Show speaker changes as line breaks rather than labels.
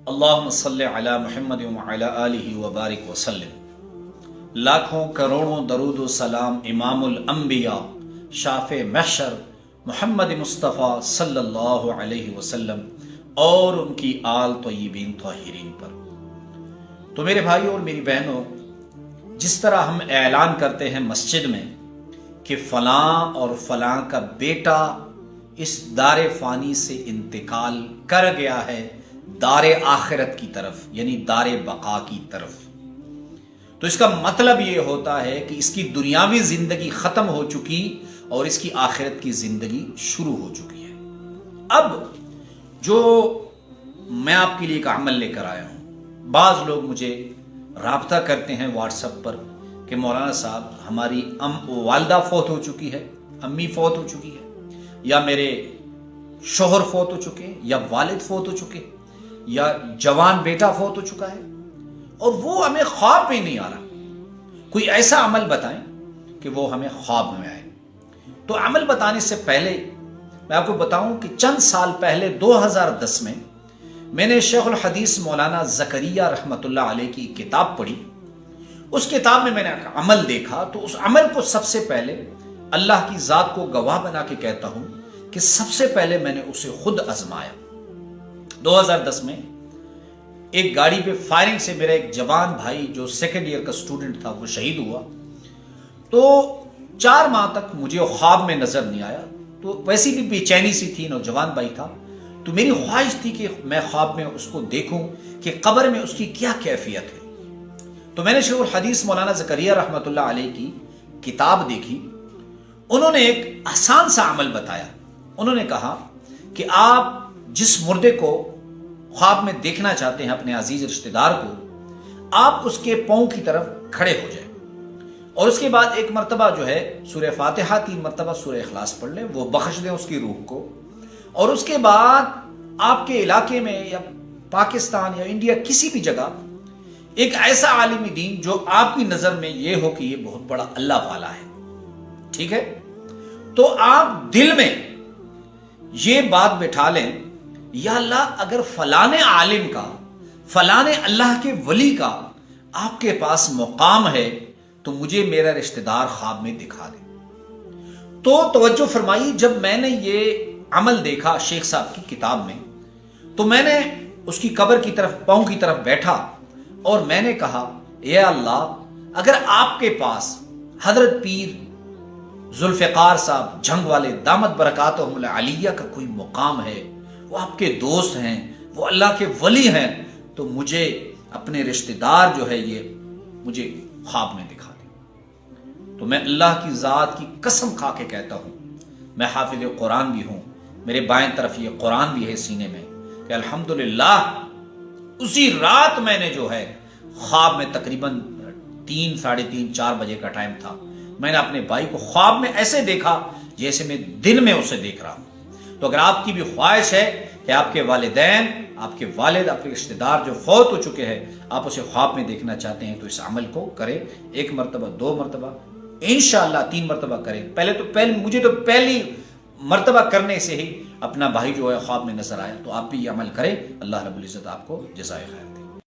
اللہم صلی علی محمد وعلی آلہ وبارک وسلم۔ لاکھوں کروڑوں درود و سلام امام الانبیاء شافع محشر محمد مصطفیٰ صلی اللہ علیہ وسلم اور ان کی آل طیبین طاہرین پر۔ تو میرے بھائیوں اور میری بہنوں، جس طرح ہم اعلان کرتے ہیں مسجد میں کہ فلاں اور فلاں کا بیٹا اس دار فانی سے انتقال کر گیا ہے دار آخرت کی طرف، یعنی دار بقا کی طرف، تو اس کا مطلب یہ ہوتا ہے کہ اس کی دنیاوی زندگی ختم ہو چکی اور اس کی آخرت کی زندگی شروع ہو چکی ہے۔ اب جو میں آپ کے لیے ایک عمل لے کر آیا ہوں، بعض لوگ مجھے رابطہ کرتے ہیں واٹس ایپ پر کہ مولانا صاحب ہماری والدہ فوت ہو چکی ہے، امی فوت ہو چکی ہے، یا میرے شوہر فوت ہو چکے ہیں، یا والد فوت ہو چکے ہیں، یا جوان بیٹا فوت ہو چکا ہے، اور وہ ہمیں خواب میں نہیں آ رہا۔ کوئی ایسا عمل بتائیں کہ وہ ہمیں خواب میں آئے۔ تو عمل بتانے سے پہلے میں آپ کو بتاؤں کہ چند سال پہلے 2010 میں نے شیخ الحدیث مولانا زکریا رحمۃ اللہ علیہ کی کتاب پڑھی۔ اس کتاب میں نے ایک عمل دیکھا، تو اس عمل کو سب سے پہلے اللہ کی ذات کو گواہ بنا کے کہتا ہوں کہ سب سے پہلے میں نے اسے خود آزمایا۔ 2010 میں ایک گاڑی پہ فائرنگ سے میرا ایک جوان بھائی جو سیکنڈ ایئر کا اسٹوڈنٹ تھا وہ شہید ہوا۔ تو 4 ماہ تک مجھے خواب میں نظر نہیں آیا، تو ویسی بھی بے چینی سی تھی، نوجوان بھائی تھا، تو میری خواہش تھی کہ میں خواب میں اس کو دیکھوں کہ قبر میں اس کی کیا کیفیت ہے۔ تو میں نے شیخ الحدیث مولانا زکریا رحمۃ اللہ علیہ کی کتاب دیکھی۔ انہوں نے ایک آسان سا عمل بتایا۔ انہوں نے کہا کہ آپ جس مردے کو خواب میں دیکھنا چاہتے ہیں، اپنے عزیز رشتہ دار کو، آپ اس کے پاؤں کی طرف کھڑے ہو جائیں، اور اس کے بعد ایک مرتبہ جو ہے سورہ فاتحہ، 3 مرتبہ سورہ اخلاص پڑھ لیں، وہ بخش دیں اس کی روح کو، اور اس کے بعد آپ کے علاقے میں یا پاکستان یا انڈیا کسی بھی جگہ ایک ایسا عالم دین جو آپ کی نظر میں یہ ہو کہ یہ بہت بڑا اللہ والا ہے، ٹھیک ہے، تو آپ دل میں یہ بات بٹھا لیں، یا اللہ اگر فلانے عالم کا، فلانے اللہ کے ولی کا آپ کے پاس مقام ہے تو مجھے میرا رشتہ دار خواب میں دکھا دے۔ تو توجہ فرمائی، جب میں نے یہ عمل دیکھا شیخ صاحب کی کتاب میں، تو میں نے اس کی قبر کی طرف، پاؤں کی طرف بیٹھا، اور میں نے کہا اے اللہ، اگر آپ کے پاس حضرت پیر ذوالفقار صاحب جنگ والے دامت برکاتہم العالیہ کا کوئی مقام ہے، وہ آپ کے دوست ہیں، وہ اللہ کے ولی ہیں، تو مجھے اپنے رشتہ دار جو ہے یہ مجھے خواب میں دکھا دیں۔ تو میں اللہ کی ذات کی قسم کھا کے کہتا ہوں، میں حافظ قرآن بھی ہوں، میرے بائیں طرف یہ قرآن بھی ہے سینے میں، کہ الحمدللہ اسی رات میں نے جو ہے خواب میں تقریباً 3، 3:30، 4 بجے کا ٹائم تھا، میں نے اپنے بھائی کو خواب میں ایسے دیکھا جیسے میں دن میں اسے دیکھ رہا ہوں۔ تو اگر آپ کی بھی خواہش ہے کہ آپ کے والدین، آپ کے والد، آپ کے رشتہ دار جو فوت ہو چکے ہیں، آپ اسے خواب میں دیکھنا چاہتے ہیں، تو اس عمل کو کریں، 1 مرتبہ، 2 مرتبہ، انشاءاللہ 3 مرتبہ کریں۔ مجھے تو پہلی مرتبہ کرنے سے ہی اپنا بھائی جو ہے خواب میں نظر آیا، تو آپ بھی یہ عمل کریں۔ اللہ رب العزت آپ کو جزائے خیر۔